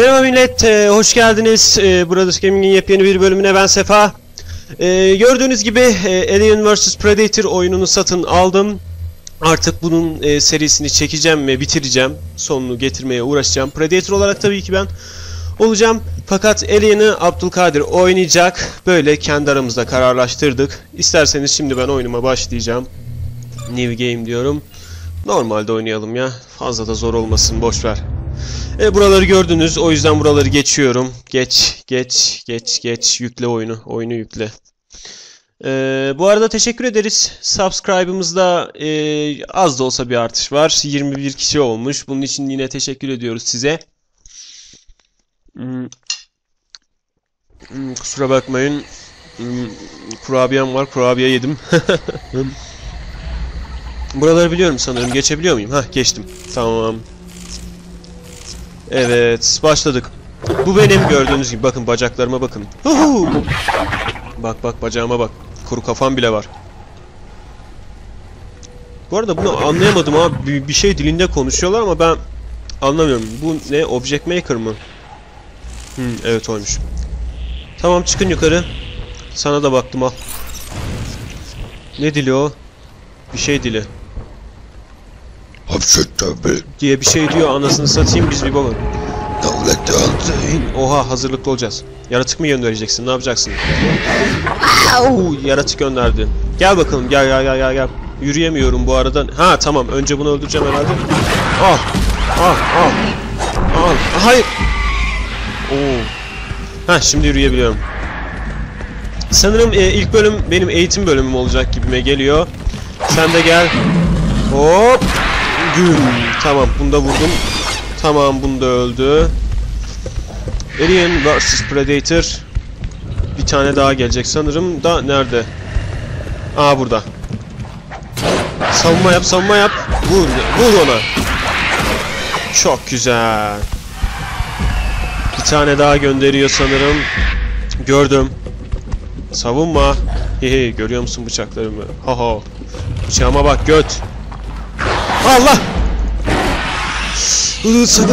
Merhaba millet, hoş geldiniz. Brothers Gaming'in yepyeni bir bölümüne ben Sefa. Gördüğünüz gibi Alien vs Predator oyununu satın aldım. Artık bunun serisini çekeceğim ve bitireceğim. Sonunu getirmeye uğraşacağım. Predator olarak tabii ki ben olacağım. Fakat Alien'ı Abdülkadir oynayacak. Böyle kendi aramızda kararlaştırdık. İsterseniz şimdi ben oyunuma başlayacağım. New game diyorum. Normalde oynayalım ya. Fazla da zor olmasın, boşver. Buraları gördünüz, o yüzden buraları geçiyorum. Geç. Yükle oyunu. Oyunu yükle. Bu arada teşekkür ederiz. Subscribe'ımızda az da olsa bir artış var. 21 kişi olmuş. Bunun için yine teşekkür ediyoruz size. Kusura bakmayın. Kurabiyem var. Kurabiye yedim. Buraları biliyorum sanırım. Geçebiliyor muyum? Hah, geçtim. Tamam. Evet, başladık. Bu benim, gördüğünüz gibi. Bakın bacaklarıma bakın. Bak bacağıma bak. Kuru kafam bile var. Bu arada bunu anlayamadım abi. Bir şey dilinde konuşuyorlar ama ben anlamıyorum. Bu ne? Object Maker mı? Evet oymuş. Tamam, çıkın yukarı. Sana da baktım, al. Ne dili o? Bir şey dili. Diye bir şey diyor, anasını satayım, biz bir bakalım. Oha, hazırlıklı olacağız. Yaratık mı göndereceksin, ne yapacaksın? Yaratık gönderdi. Gel bakalım, gel. Yürüyemiyorum bu arada. Ha tamam, önce bunu öldüreceğim herhalde. Al. Hayır. Ha, şimdi yürüyebiliyorum. Sanırım ilk bölüm benim eğitim bölümüm olacak gibime geliyor. Sen de gel. Hop. Güm. Tamam, bunu da vurdum. Tamam, bunu da öldü. Alien vs Predator. Bir tane daha gelecek sanırım da, nerede? Aa, burada. Savunma yap. Vur ona. Çok güzel. Bir tane daha gönderiyor sanırım. Gördüm. Savunma. Hehe, görüyor musun bıçaklarımı? Haha. Bıçağıma bak, göt. Allah! Sakın.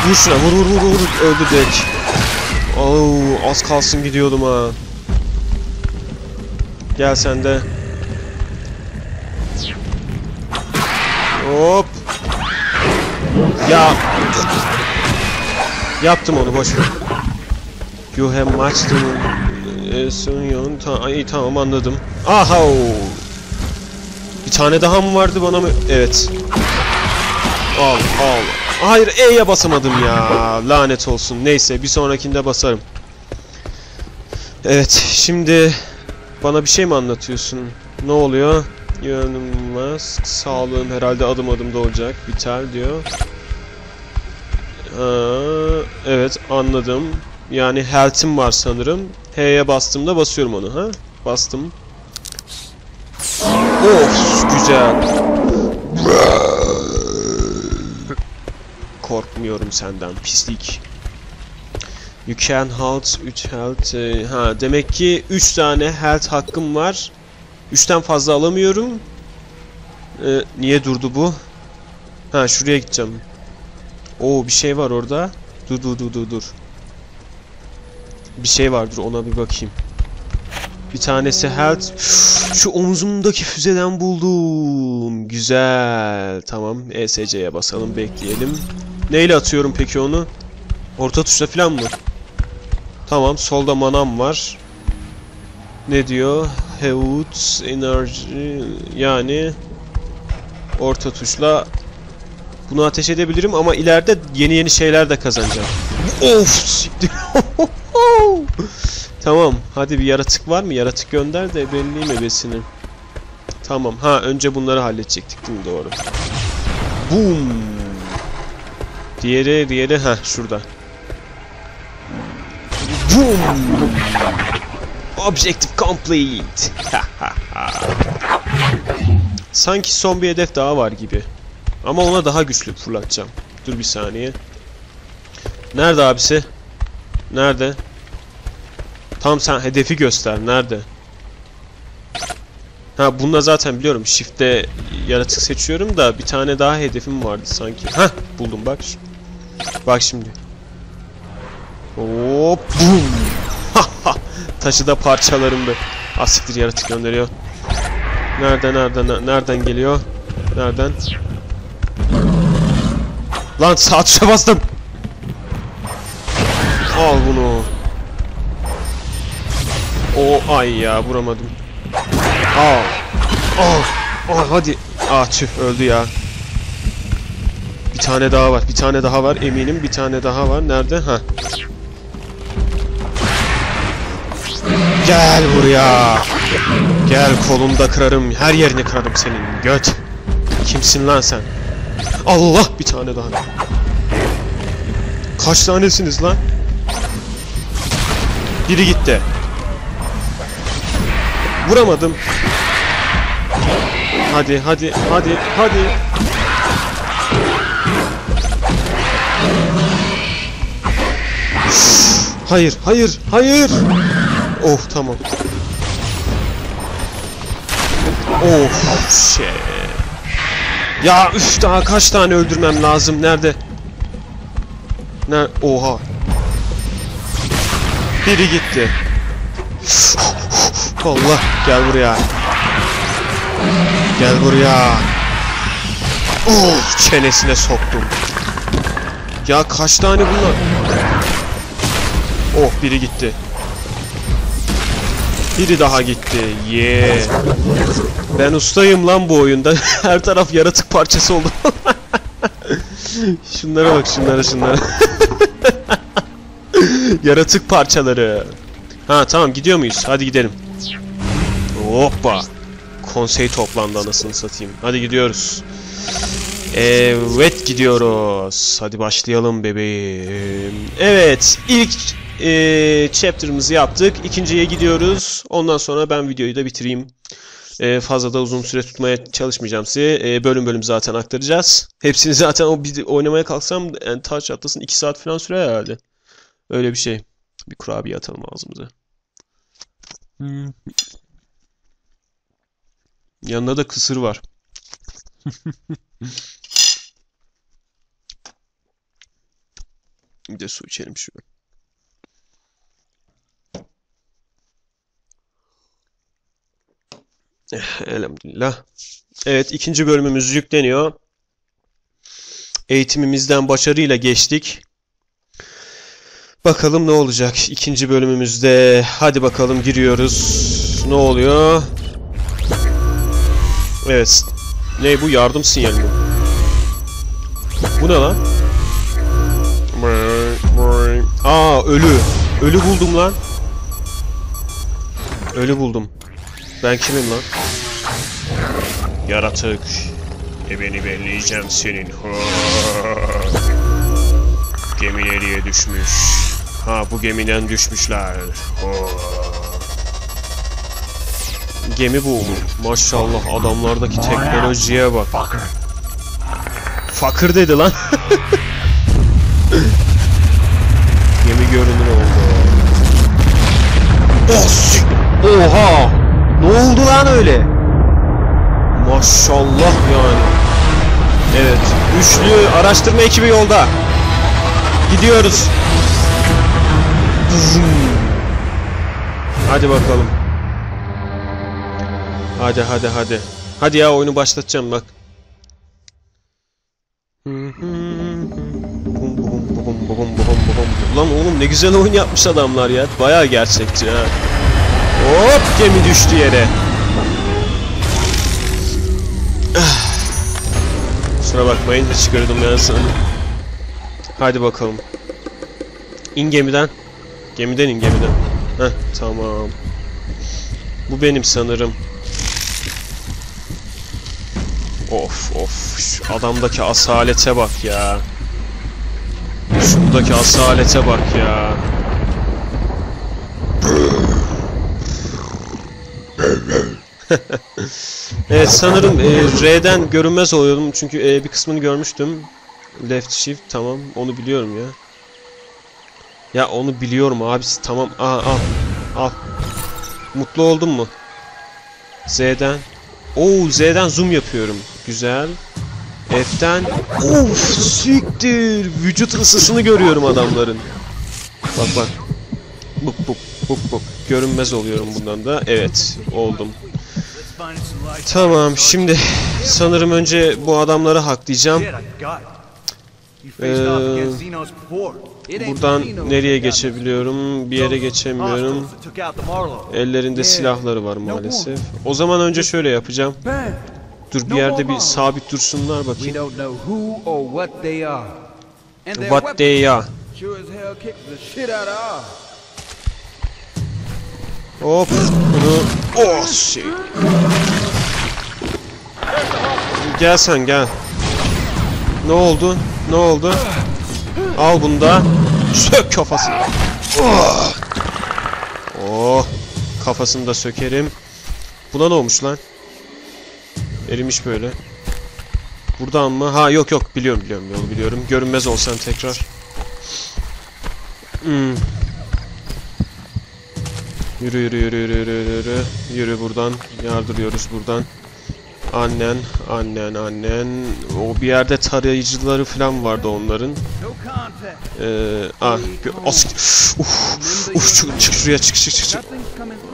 Vur şuna, vur. Öldü direkt. Az kalsın gidiyordum ha. Gel sen de. Hop. Ya. Yaptım onu, boş ver. You have much to... Tamam, anladım. Aha! Bir tane daha mı vardı, bana mı? Evet. Al. Hayır, E'ye basamadım ya. Lanet olsun. Neyse, bir sonrakinde basarım. Evet, şimdi bana bir şey mi anlatıyorsun? Ne oluyor? Yanılmaz. Sağlığım herhalde adım adım olacak. Biter diyor. Evet, anladım. Yani health'im var sanırım. H'ye bastığımda basıyorum onu. Ha? Bastım. Of, güzel. Korkmuyorum senden, pislik. You can health 3 health. Ha, demek ki 3 tane health hakkım var. 3'ten fazla alamıyorum. Niye durdu bu? Ha, şuraya gideceğim. Oo, bir şey var orada. Dur. Bir şey vardır, ona bir bakayım. Bir tanesi health. Şu omzumdaki füzeden buldum. Güzel. Tamam, ESC'ye basalım, bekleyelim. Neyle atıyorum peki onu? Orta tuşla falan mı? Tamam, solda manam var. Ne diyor? Health enerji, yani orta tuşla bunu ateş edebilirim ama ileride yeni şeyler de kazanacağım. Of, siktir. Tamam, hadi bir yaratık var mı? Yaratık gönder de belli mi besini? Tamam, ha, önce bunları halledecektik değil mi? Doğru. Boom. Diğeri ha, şurada. Boom. Objective complete. Sanki son bir hedef daha var gibi. Ama ona daha güçlü fırlatacağım. Dur bir saniye. Nerede abisi? Nerede? Tamam, sen hedefi göster. Nerede? Ha, bununla zaten biliyorum. Shift'te yaratık seçiyorum da bir tane daha hedefim vardı sanki. Hah, buldum bak. Bak şimdi. Hop. Bum. Taşı da parçalarım be. Asiktir, yaratık gönderiyor. Nereden geliyor? Nereden? Lan sağ tuşa bastım. Al bunu. Ay ya, vuramadım. Hadi. Tüh, öldü ya. Bir tane daha var. Bir tane daha var eminim. Bir tane daha var. Nerede? Ha. Gel buraya. Gel, kolunda kırarım. Her yerini kırarım senin. Göt. Kimsin lan sen? Allah, bir tane daha. Kaç tanesiniz lan? Biri gitti. Vuramadım. Hadi. Hayır. Oh, tamam. Şey. Ya üf, daha kaç tane öldürmem lazım? Nerede? Oha. Biri gitti. Allah, gel buraya. Çenesine soktum. Ya kaç tane bunlar? Biri gitti. Biri daha gitti. Ben ustayım lan bu oyunda. Her taraf yaratık parçası oldu. Şunlara bak, şunlara. Yaratık parçaları. Ha tamam, gidiyor muyuz? Hadi gidelim. Hoppa. Konsey toplandı, anasını satayım. Hadi gidiyoruz. Evet, gidiyoruz. Hadi başlayalım bebeğim. Evet, ilk chapter'ımızı yaptık. İkinciye gidiyoruz. Ondan sonra ben videoyu da bitireyim. Fazla da uzun süre tutmaya çalışmayacağım size. Bölüm bölüm zaten aktaracağız. Hepsini zaten oynamaya kalksam yani taş atlasın 2 saat falan sürer herhalde. Öyle bir şey. Bir kurabiye atalım ağzımıza. Yanında da kısır var. Bir de su içelim şöyle. Elhamdülillah. Evet, ikinci bölümümüz yükleniyor. Eğitimimizden başarıyla geçtik. Bakalım ne olacak ikinci bölümümüzde. Hadi bakalım, giriyoruz. Ne oluyor? Evet. Ne bu, yardım sinyali mi? Bu ne lan? Ölü. Ölü buldum lan. Ölü buldum. Ben kimim lan? Yaratık. Beni belleyeceğim senin. Gemi nereye düşmüş? Bu gemiden düşmüşler. Gemi bu. Maşallah, adamlardaki teknolojiye bak. Fakir dedi lan. Gemi görünür oldu. Oha! Ne oldu lan öyle? Maşallah yani. Evet. Üçlü araştırma ekibi yolda. Gidiyoruz. Hadi bakalım. Hadi. Hadi ya, oyunu başlatacağım bak. Lan oğlum, ne güzel oyun yapmış adamlar ya. Bayağı gerçekçi ha. Hop, gemi düştü yere. Kusura bakmayın, çıkardım ben sana. Hadi bakalım. İn gemiden. Gemiden in, gemiden. Tamam. Bu benim sanırım. Of. Şu adamdaki asalete bak ya. Şuradaki asalete bak ya. Evet, sanırım R'den görünmez oluyordum çünkü bir kısmını görmüştüm. Left shift, tamam, onu biliyorum ya. Ya onu biliyorum abisi, tamam. Al. Mutlu oldun mu? Z'den. Z'den zoom yapıyorum. Güzel. F'ten. Of siktir. Vücut ısısını görüyorum adamların. Bak bak. Buk buk buk buk. Görünmez oluyorum bundan da. Evet oldum. Tamam şimdi sanırım önce bu adamları haklayacağım. Buradan nereye geçebiliyorum? Bir yere geçemiyorum. Ellerinde silahları var maalesef. O zaman önce şöyle yapacağım. Dur bir yerde bir sabit dursunlar bakayım. What they are. Hop bunu. Oh shit. Gel sen gel. Ne oldu? Ne oldu? Al bunu da. Sök kafasını. Oh. Oh. Kafasını da sökerim. Buna ne olmuş lan? Erimiş böyle. Buradan mı? Ha yok yok biliyorum yolu biliyorum. Görünmez olsan tekrar. Yürü. Yürü buradan. Yardırıyoruz buradan. Annen. O bir yerde tarayıcıları falan vardı onların. Çık şuraya çık.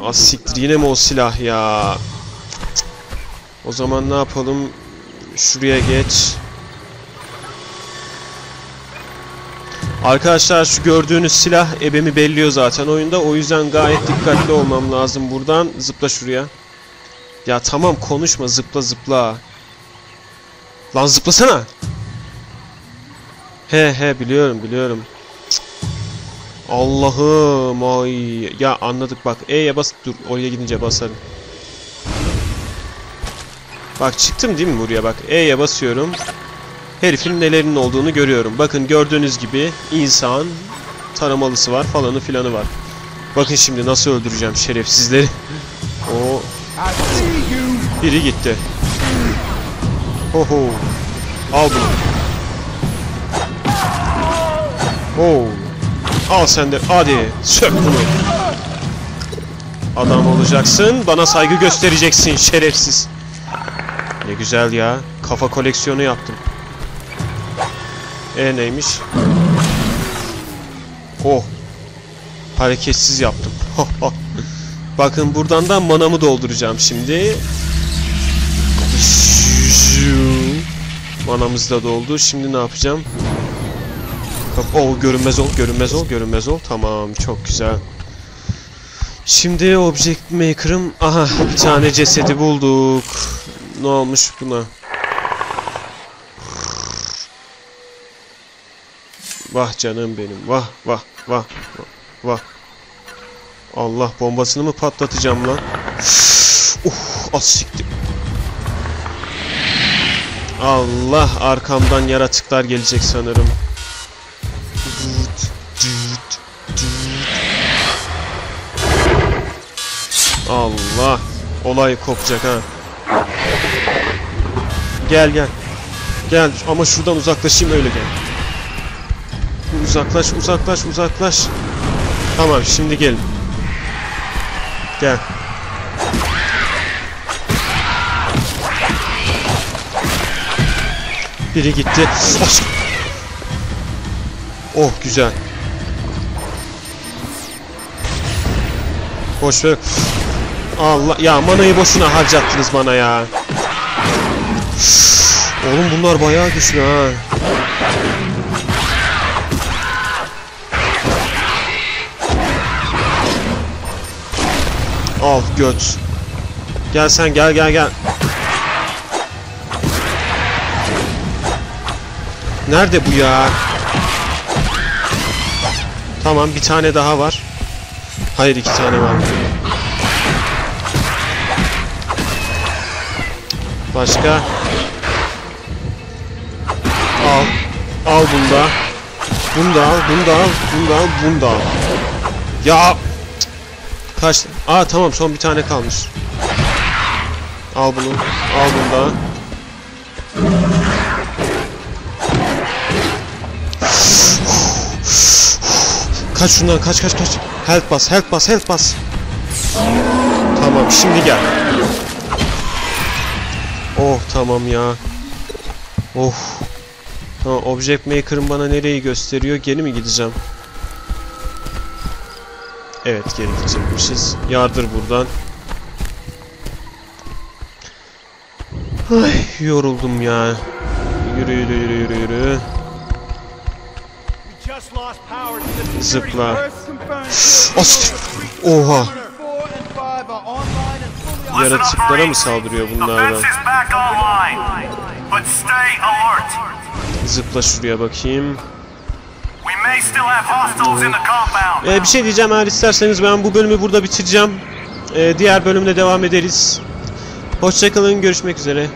Az siktir yine mi o silah ya? O zaman ne yapalım? Şuraya geç. Arkadaşlar şu gördüğünüz silah ebemi belliyor zaten oyunda. O yüzden gayet dikkatli olmam lazım buradan. Zıpla şuraya. Ya tamam konuşma zıpla. Lan zıplasana. He biliyorum. Cık. Allah'ım ay. Ya anladık bak. E'ye bas. Dur oraya gidince basarım. Bak çıktım değil mi buraya bak. E'ye basıyorum. Herifin nelerinin olduğunu görüyorum. Bakın gördüğünüz gibi insan taramalısı var falanı filanı var. Bakın şimdi nasıl öldüreceğim şerefsizleri. O biri gitti. Hoho. Al bunu. Oo. Al sen de. Hadi sök bunu. Adam olacaksın. Bana saygı göstereceksin şerefsiz. Ne güzel ya. Kafa koleksiyonu yaptım. Neymiş? Oh. Hareketsiz yaptım. Bakın buradan da manamı dolduracağım şimdi. Manamız da doldu. Şimdi ne yapacağım? Oh görünmez ol. Tamam çok güzel. Şimdi Object Maker'ım. Aha bir tane cesedi bulduk. Ne olmuş buna? Vah canım benim. Vah. Allah bombasını mı patlatacağım lan? Az siktir. Allah arkamdan yaratıklar gelecek sanırım. Allah. Olay kopacak ha. Gel. Gel ama şuradan uzaklaşayım öyle gel. Uzaklaş. Tamam şimdi gelin. Gel. Biri gitti. Oh güzel. Boş ver. Allah ya manayı boşuna harcattınız bana ya. Oğlum bunlar bayağı güçlü ha. Al göt. Gel sen gel. Nerede bu ya? Tamam bir tane daha var. Hayır 2 tane var. Başka. Al bunu da. Bunu da al. Ya. Kaç? Tamam son bir tane kalmış. Al bunu da. Kaç şundan kaç. Health bas. Tamam şimdi gel. Oh tamam ya. Of. Tamam, Object Maker'ın bana nereyi gösteriyor? Geri mi gideceğim? Evet, geri gidecekmişiz. Yardır buradan. Ay, yoruldum ya. Yürü yürü yürü yürü yürü. Zıpla. As. Oha. Yaratıklara mı saldırıyor bunlardan? Zıpla şuraya bakayım. Bir şey diyeceğim, eğer isterseniz ben bu bölümü burada bitireceğim. Diğer bölümde devam ederiz. Hoşça kalın, görüşmek üzere.